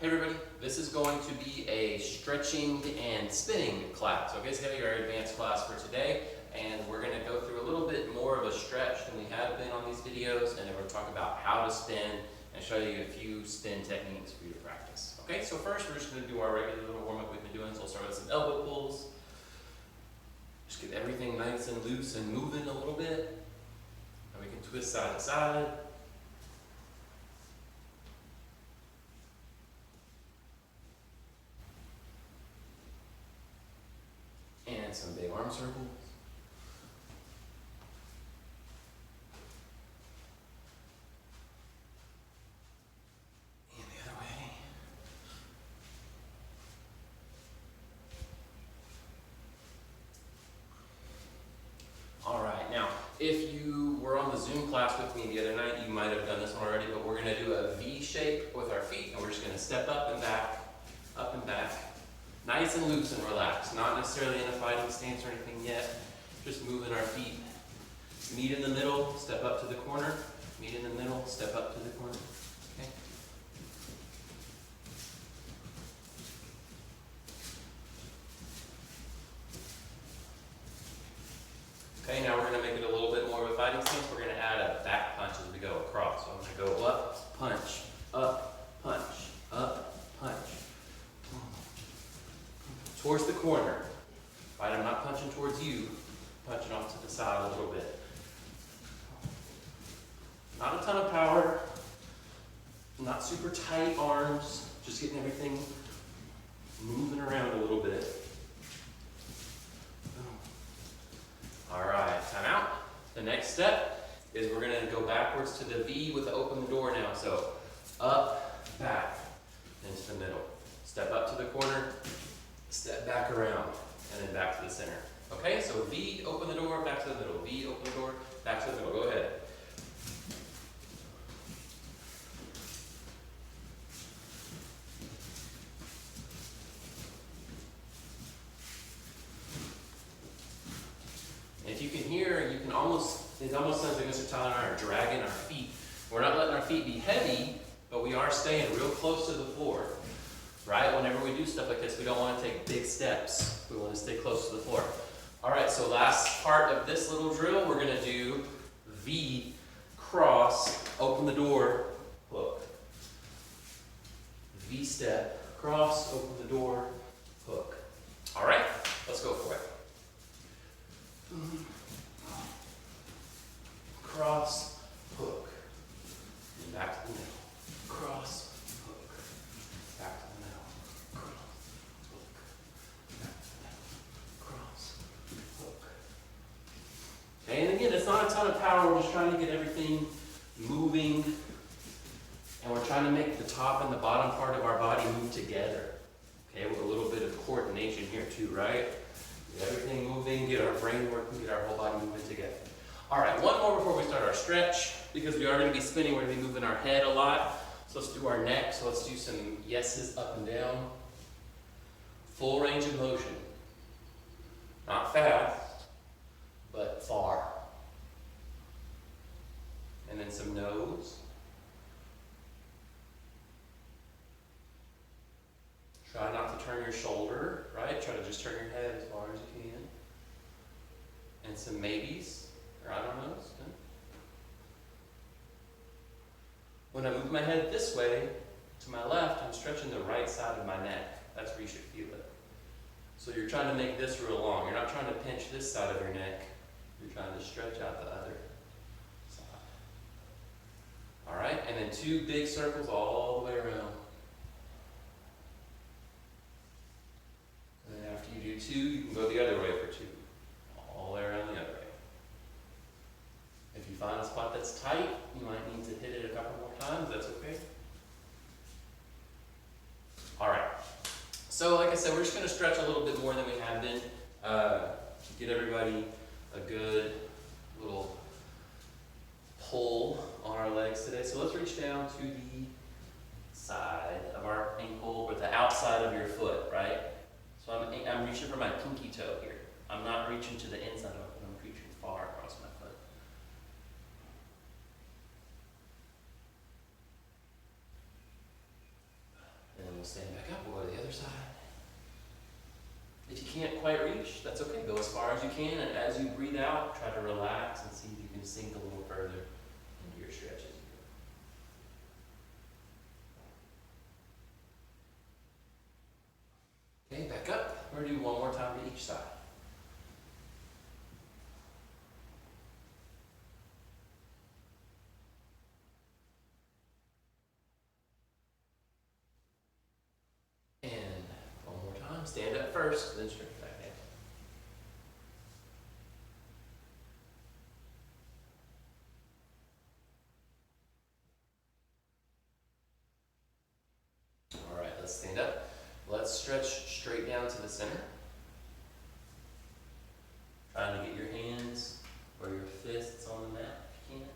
Hey everybody, this is going to be a stretching and spinning class. Okay, it's going to be our advanced class for today, and we're going to go through a little bit more of a stretch than we have been on these videos, and then we're going to talk about how to spin and show you a few spin techniques for you to practice. Okay, so first we're just going to do our regular little warm-up we've been doing, so we'll start with some elbow pulls. Just get everything nice and loose and moving a little bit, and we can twist side to side. And some big arm circles. And the other way. All right, now, if you were on the Zoom class with me the other night, you might have done this one already, but we're gonna do a V shape with our feet, and we're just gonna step up and back, nice and loose and relaxed, not necessarily in a fighting stance or anything yet, just moving our feet. Meet in the middle, step up to the corner, meet in the middle, step up to the corner, okay? Okay, now we're gonna make it a little bit more of a fighting stance. We're gonna add a back punch as we go across. So I'm gonna go up, punch, up, punch, up, punch. Towards the corner, right? I'm not punching towards you, punching off to the side a little bit. Not a ton of power, not super tight arms, just getting everything moving around a little bit. All right, time out. The next step is we're gonna go backwards to the V with the open the door now. So up, back, into the middle. Step up to the corner, step back around, and then back to the center. Okay, so V, open the door, back to the middle. V, open the door, back to the middle. Go ahead. And if you can hear, you can almost, it almost sounds like Mr. Tyler and I are dragging our feet. We're not letting our feet be heavy, but we are staying real close to the floor. Right? Whenever we do stuff like this, we don't want to take big steps. We want to stay close to the floor. All right, so last part of this little drill, we're going to do V, cross, open the door, hook. V step, cross, open the door, hook. All right, let's go for it. Cross, hook. And back to the middle. Cross, hook. Back to the middle. Cross, hook. Back to the middle. Cross, hook. Okay, and again, it's not a ton of power. We're just trying to get everything moving. And we're trying to make the top and the bottom part of our body move together. Okay, with a little bit of coordination here too, right? Get everything moving, get our brain working, get our whole body moving together. All right, one more before we start our stretch, because we are going to be spinning, we're going to be moving our head a lot. So let's do our neck. So let's do some yeses up and down. Full range of motion. Not fast, but far. And then some nose. Try not to turn your shoulder, right? Try to just turn your head as far as you can. And some maybes, or I don't know. When I move my head this way, to my left, I'm stretching the right side of my neck. That's where you should feel it. So you're trying to make this real long. You're not trying to pinch this side of your neck. You're trying to stretch out the other side. All right, and then two big circles all the way around. And then after you do two, you can go the other way for two. All the way around the other way. If you find a spot that's tight, you might need to hit it a couple more times. That's okay. All right. So like I said, we're just going to stretch a little bit more than we have been. Get everybody a good little pull on our legs today. So let's reach down to the side of our ankle or the outside of your foot, right? So I'm reaching for my pinky toe here. I'm not reaching to the inside of it, but I'm reaching far across my foot. And we'll stand back up, we'll go to the other side. If you can't quite reach, that's okay. Go as far as you can, and as you breathe out, try to relax and see if you can sink a little further into your stretch as you go. Okay, back up. We're going to do one more time to each side. And one more time. Stand up first, then stretch back down. All right, let's stand up. Let's stretch straight down to the center. Trying to get your hands or your fists on the mat if you can.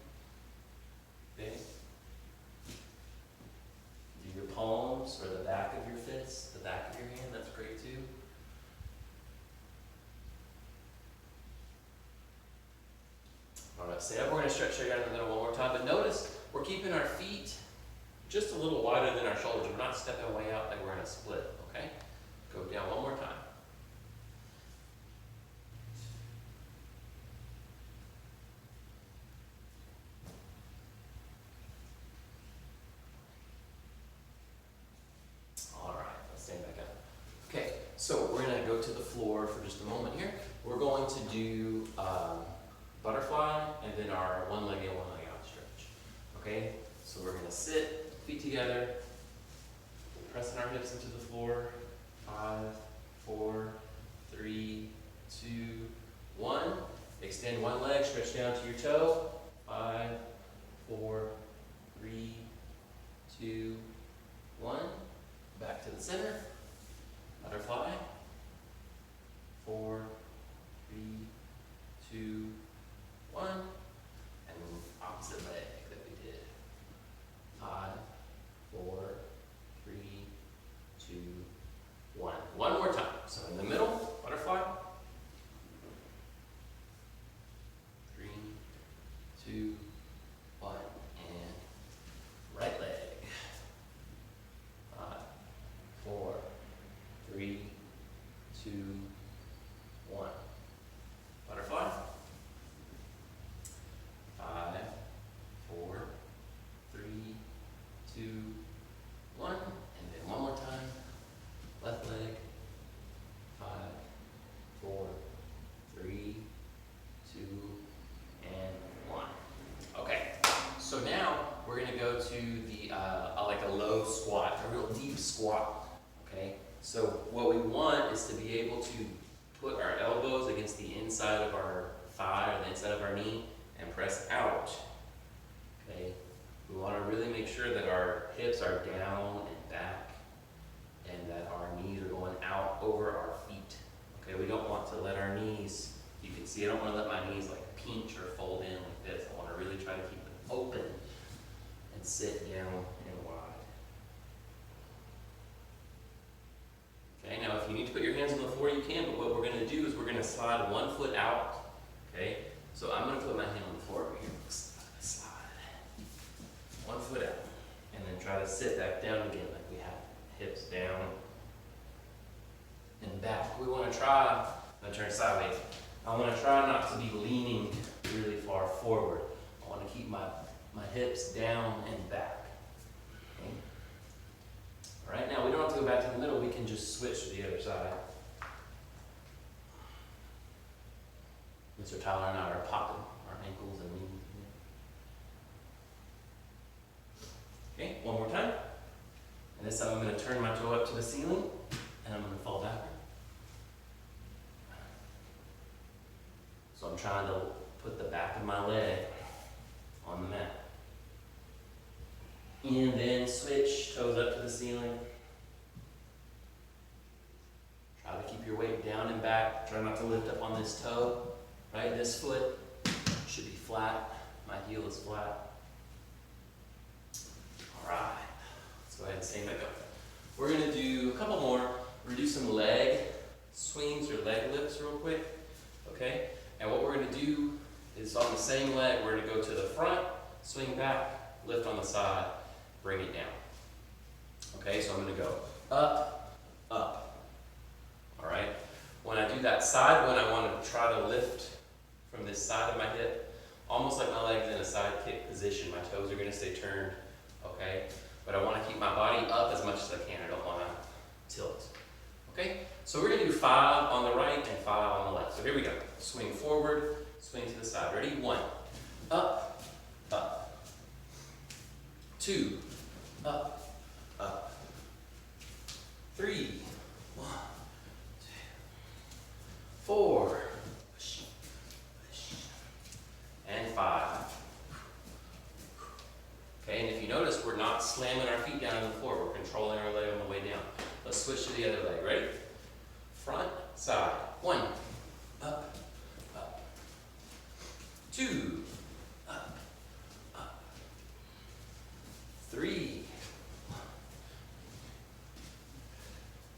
Okay. Do your palms or the back of your fist, the back of your hand, that's great too. Alright, stand up. We're going to stretch straight down in the middle one more time, but notice we're keeping our feet just a little wider than our shoulders. We're not stepping way out like we're in a split, okay? Go down one more time. Alright, let's stand back up. Okay, so we're going to go to the floor for just a moment here. We're going to do butterfly and then our one leg in, one leg out stretch. Okay, so we're going to sit, feet together, pressing our hips into the floor. 5, 4, 3, 2, 1. Extend one leg, stretch down to your toe. 5, 4, 3, 2, 1. Back to the center. Butterfly. 4, 3, 2, 1. And then opposite leg that we did. 5, 4, 3, 2, 1. One more time. So in the middle, butterfly. 3, 2, 1. And right leg. 5, 4, 3, 2, 1. Butterfly. 5, 4, 3, 2, 1. And then one more time. Left leg. 5, 4, 3, 2, and 1. Okay. So now we're going to go to the like a low squat, a real deep squat. Okay. So what we want is to be able to put our elbows against the inside of our thigh or the inside of our knee and press out. Okay. We want to really make sure that our hips are down and back, and that our knees are going out over our feet. Okay, we don't want to let our knees, you can see I don't want to let my knees like pinch or fold in like this. I want to really try to keep them open and sit down and wide. Okay, now if you need to put your hands on the floor, you can, but what we're going to do is we're going to slide one foot out. Okay, so I'm going to put my hand on the floor over here. Slide. One foot out. And then try to sit back down again like we have. Hips down and back. We want to try, I'm going to turn sideways. I want to try not to be leaning really far forward. I want to keep my hips down and back. Okay. All right, now we don't have to go back to the middle. We can just switch to the other side. Mr. Tyler and I are popping our ankles and knees. Okay, one more time. And this time I'm going to turn my toe up to the ceiling, and I'm going to fall backward. So I'm trying to put the back of my leg on the mat. And then switch, toes up to the ceiling. Try to keep your weight down and back. Try not to lift up on this toe. Right, this foot should be flat. My heel is flat. All right. Go ahead and stand back up. We're going to do a couple more. We're going to do some leg swings or leg lifts real quick. Okay? And what we're going to do is on the same leg, we're going to go to the front, swing back, lift on the side, bring it down. Okay? So I'm going to go up, up. All right? When I do that side one, I want to try to lift from this side of my hip, almost like my legs in a side kick position. My toes are going to stay turned, okay? But I want to keep my body up as much as I can. I don't want to tilt, okay? So we're going to do 5 on the right and 5 on the left. So here we go. Swing forward, swing to the side. Ready? 1, up, up. 2, up, up. 3, 1, 2, 4, and 5. Okay, and if you notice, we're not slamming our feet down on the floor. We're controlling our leg on the way down. Let's switch to the other leg. Ready? Front, side. 1, up, up. 2, up, up. 3,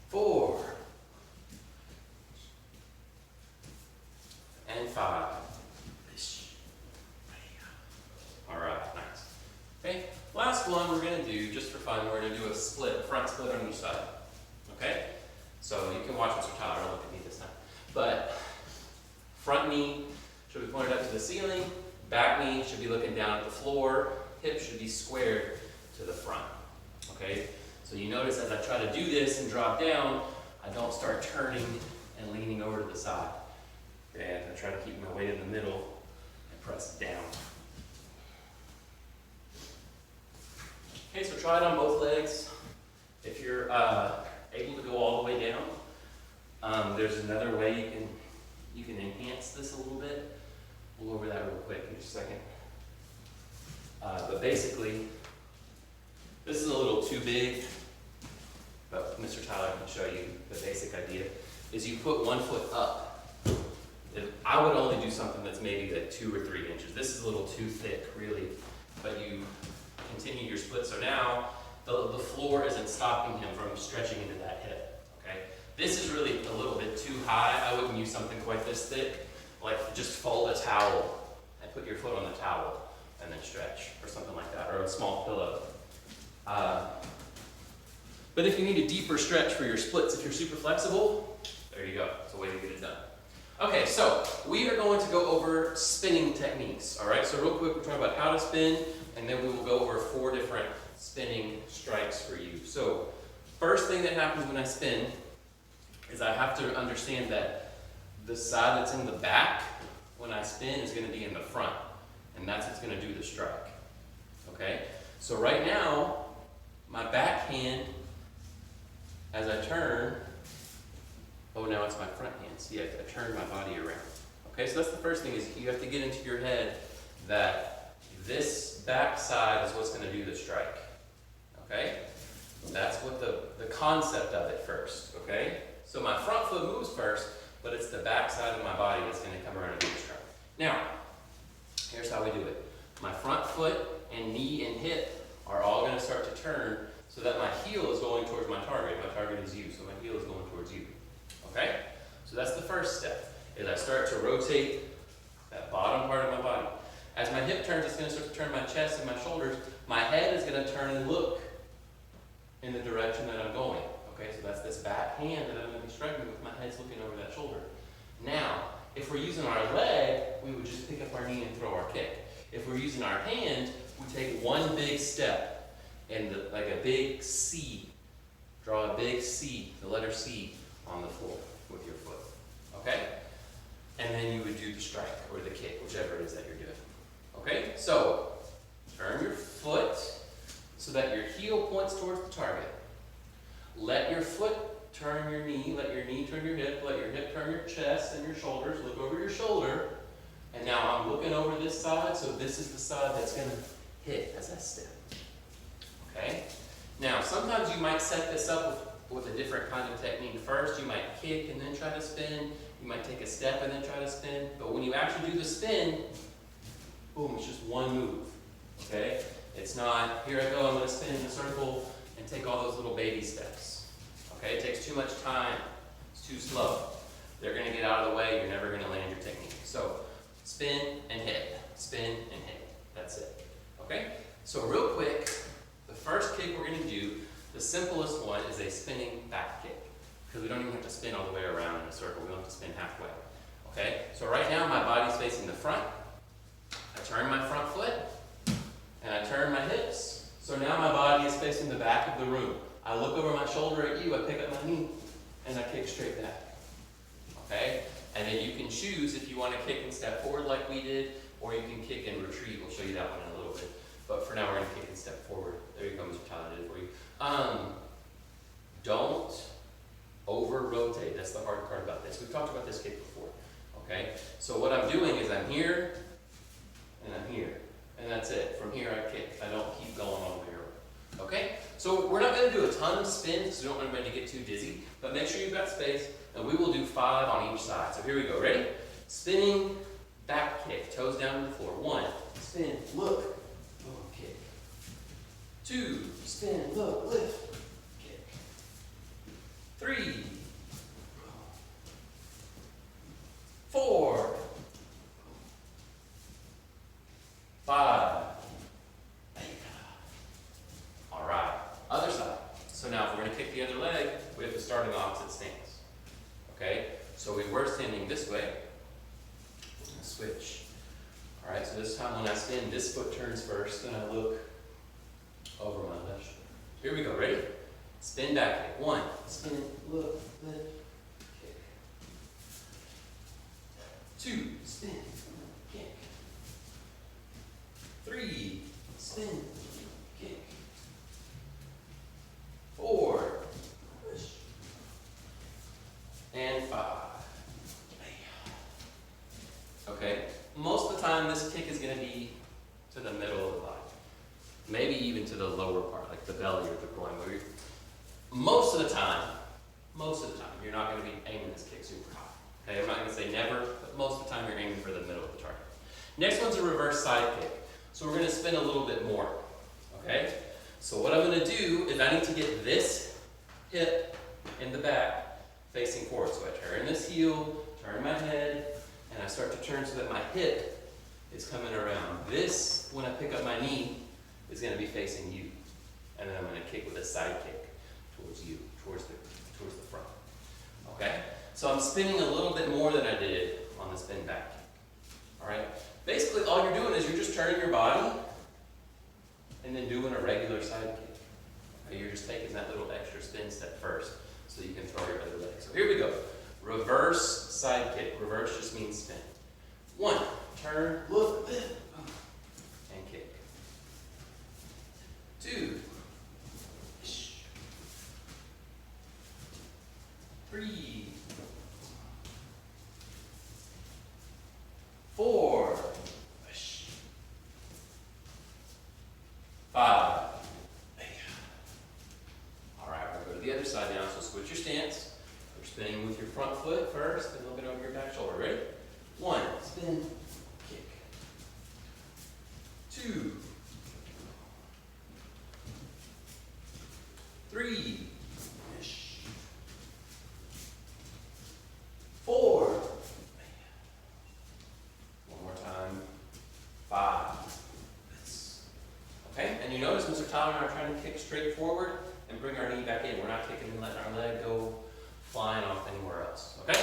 4, and 5. All right, nice. Okay, last one we're going to do, just for fun, we're going to do a split, front split on each side. Okay? So you can watch Mr. Tyler, don't look at me this time. But front knee should be pointed up to the ceiling, back knee should be looking down at the floor, hip should be squared to the front. Okay? So you notice as I try to do this and drop down, I don't start turning and leaning over to the side. And I try to keep my weight in the middle and press down. Okay, so try it on both legs. If you're able to go all the way down, there's another way you can enhance this a little bit. We'll go over that real quick in just a second. But basically, this is a little too big, but Mr. Tyler can show you the basic idea. Is you put one foot up. I would only do something that's maybe like 2 or 3 inches. This is a little too thick, really, but you continue your split. So now the floor isn't stopping him from stretching into that hip, okay? This is really a little bit too high. I wouldn't use something quite this thick. Like just fold a towel and put your foot on the towel and then stretch or something like that, or a small pillow. But if you need a deeper stretch for your splits, if you're super flexible, there you go. It's a way to get it done. Okay, so we are going to go over spinning techniques, all right? So real quick, we're talking about how to spin, and then we will go over 4 different spinning strikes for you. So first thing that happens when I spin is I have to understand that the side that's in the back when I spin is going to be in the front, and that's what's going to do the strike, okay? So right now, my back hand, as I turn, oh, now it's my front hand. See, I turn my body around. Okay, so that's the first thing, is you have to get into your head that this back side is what's going to do the strike. Okay? That's what the concept of it first. Okay? So my front foot moves first, but it's the back side of my body that's going to come around and do the strike. Now, here's how we do it. My front foot and knee and hip are all going to start to turn so that my heel is going towards my target. My target is you, so my heel is going towards you. Okay? So that's the first step, is I start to rotate that bottom part of my body. As my hip turns, it's going to start to turn my chest and my shoulders. My head is going to turn and look in the direction that I'm going. Okay, so that's this back hand that I'm going to be striking with. My head's looking over that shoulder. Now, if we're using our leg, we would just pick up our knee and throw our kick. If we're using our hand, we take one big step and like a big C. Draw a big C, the letter C, on the floor with your foot. Okay? And then you would do the strike or the kick, whichever it is that you're doing. Okay? So, turn your foot so that your heel points towards the target. Let your foot turn your knee, let your knee turn your hip, let your hip turn your chest and your shoulders, look over your shoulder, and now I'm looking over this side, so this is the side that's going to hit as I step. Okay? Now, sometimes you might set this up with a different kind of technique first. You might kick and then try to spin. You might take a step and then try to spin. But when you actually do the spin, boom, it's just one move. Okay? It's not, here I go, I'm going to spin in a circle and take all those little baby steps. Okay? It takes too much time. It's too slow. They're going to get out of the way. You're never going to land your technique. So, spin and hit. Spin and hit. That's it. Okay? So real quick, the first kick we're going to do, The simplest one is a spinning back kick, because we don't even have to spin all the way around in a circle. We don't have to spin halfway. Okay? So right now my body's facing the front. I turn my front foot, and I turn my hips. So now my body is facing the back of the room. I look over my shoulder at you, I pick up my knee, and I kick straight back. Okay? And then you can choose if you want to kick and step forward like we did, or you can kick and retreat. We'll show you that one in a little bit. But for now, we're going to kick and step forward. There you go, Mr. Tyler did it for you. Don't over-rotate. That's the hard part about this. We've talked about this kick before. Okay? So what I'm doing is I'm here, and I'm here. And that's it. From here, I kick. I don't keep going all the way around. Okay? So we're not going to do a ton of spins, so we don't want anybody to get too dizzy. But make sure you've got space, and we will do 5 on each side. So here we go. Ready? Spinning back kick. Toes down to the floor. 1, spin, look, boom, kick. 2, spin, look, lift, kick. 3, 4, 5. All right, other side. So now if we're going to kick the other leg, we have to start in opposite stance. Okay, so we were standing this way. We're going to switch. All right, so this time when I spin, this foot turns first, and I look over my left shoulder. Here we go, ready? Spin back kick. 1, spin, look, lift, kick. 2, spin, kick. 3, spin, kick. 4, push. And 5. Okay, most of the time this kick is going to be to the middle of the body. Maybe even to the lower part, like the belly or the groin. Most of the time, you're not going to be aiming this kick super high. Okay, I'm not going to say never, but most of the time you're aiming for the middle of the target. Next one's a reverse side kick. So we're going to spin a little bit more. Okay, so what I'm going to do is I need to get this hip in the back facing forward. So I turn this heel, turn my head, and I start to turn so that my hip is coming around. This, when I pick up my knee, is going to be facing you. And then I'm going to kick with a side kick towards you, towards the front. Okay? So I'm spinning a little bit more than I did on the spin back kick. All right? Basically, all you're doing is you're just turning your body and then doing a regular side kick. Okay? You're just taking that little extra spin step first so you can throw your other leg. So here we go. Reverse side kick. Reverse just means spin. 1, turn, look, lift, and kick. 2, 3, 4, 5. All right, we're going to go to the other side now. So switch your stance. You're spinning with your front foot first, and looking over your back shoulder. Ready? 1, spin, kick. 2, 3, 4. One more time. 5. Okay, and you notice Mr. Tyler and I are trying to kick straight forward and bring our knee back in. We're not kicking and letting our leg go flying off anywhere else. Okay?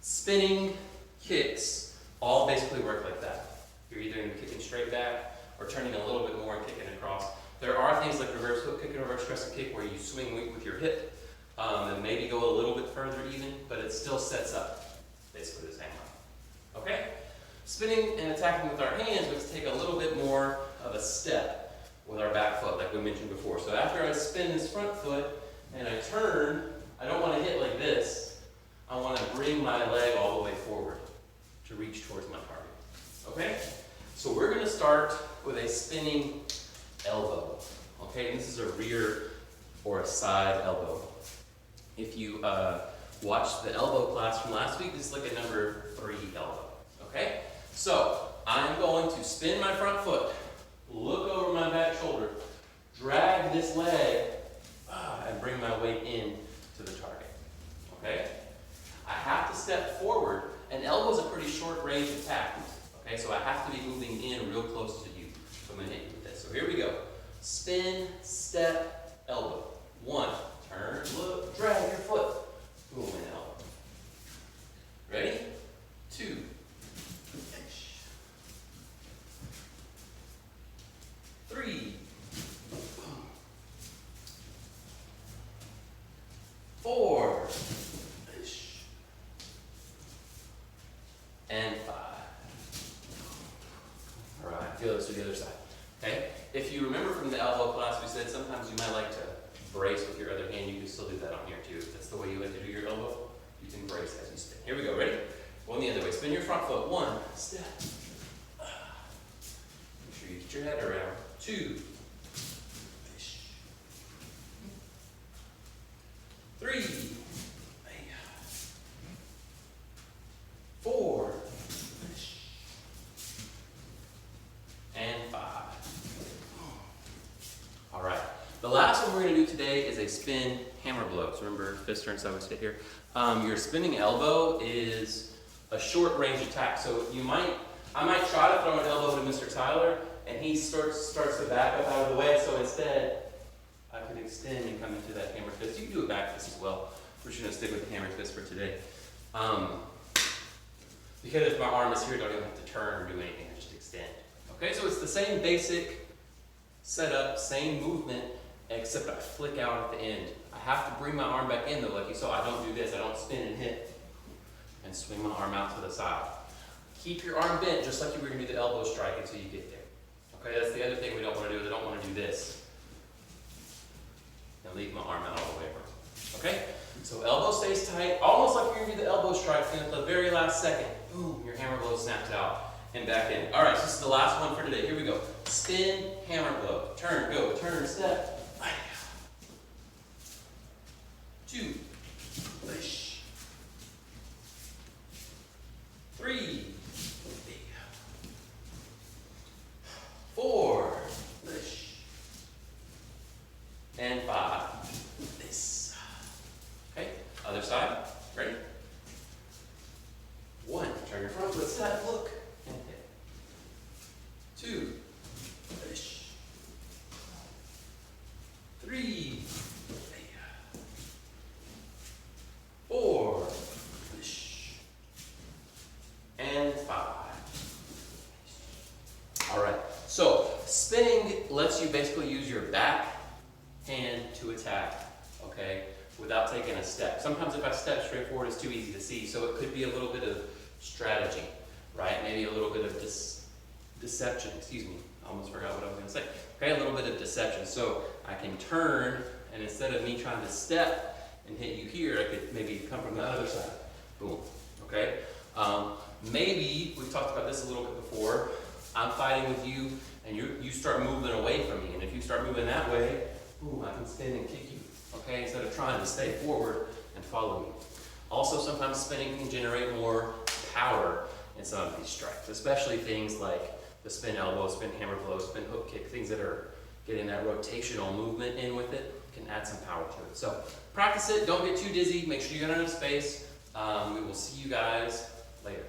Spinning kicks all basically work like that. You're either going to be kicking straight back or turning a little bit more and kicking across. There are things like reverse hook kick and reverse crescent kick where you swing with your hip and maybe go a little bit further even, but it still sets up basically the same way. Okay? Spinning and attacking with our hands, we have to take a little bit more of a step with our back foot, like we mentioned before. So after I spin this front foot and I turn, I don't want to hit like this. I want to bring my leg all the way forward to reach towards my target. Okay? So we're going to start with a spinning elbow. Okay? And this is a rear or a side elbow. If you watched the elbow class from last week, this is like a number 3 elbow. Okay? So I'm going to spin my front foot, look over my back shoulder, drag this leg, and bring my weight in to the target. Okay? I have to step forward. An elbow is a pretty short range attack. Okay, so I have to be moving in real close to you. So I'm going to hit you with this. So here we go. Spin, step, elbow. sometimes you might like to brace with your other hand. You can still do that on here too. If that's the way you like to do your elbow, you can brace as you spin. Here we go, ready? Going the other way. Spin your front foot. 1 step. Make sure you get your head around. 2. 3. 4. And 5. All right. The last one we're going to do today is a spin hammer blow. So remember, fist turn, so I would sit here. Your spinning elbow is a short range attack. So I might try to throw an elbow to Mr. Tyler, and he starts to back up out of the way. So instead, I could extend and come into that hammer fist. You can do a back fist as well. We're just going to stick with the hammer fist for today. Because if my arm is here, I don't even have to turn or do anything. I just extend. Okay, so it's the same basic setup, same movement, except I flick out at the end. I have to bring my arm back in though, like you saw. I don't do this. I don't spin and hit and swing my arm out to the side. Keep your arm bent just like you were going to do the elbow strike until you get there. Okay, that's the other thing we don't want to do. I don't want to do this and leave my arm out all the way around. Okay, so elbow stays tight, almost like you're going to do the elbow strike, and at the very last second, boom, your hammer blow snaps out and back in. All right, so this is the last one for today. Here we go. Spin, hammer blow. Turn, go, turn, step. 2. 3. 4. And 5. Okay, other side. Ready? 1. Turn your front foot, step, look, and hit. 2. 3. 4. And 5. All right, so spinning lets you basically use your back hand to attack, okay, without taking a step. Sometimes if I step straight forward, it's too easy to see, so it could be a little bit of strategy, right? Maybe a little bit of deception, excuse me. I almost forgot what I was going to say. Okay, a little bit of deception. So I can turn, and instead of me trying to step and hit you here, I could maybe come from the other side. Boom, okay? Maybe, we've talked about this a little bit before, I'm fighting with you, and you start moving away from me, and if you start moving that way, boom, I can spin and kick you, okay, instead of trying to stay forward and follow me. Also, sometimes spinning can generate more power in some of these strikes, especially things like the spin elbow, spin hammer blow, spin hook kick, things that are getting that rotational movement in with it can add some power to it. So practice it, don't get too dizzy, make sure you got enough space. We will see you guys later.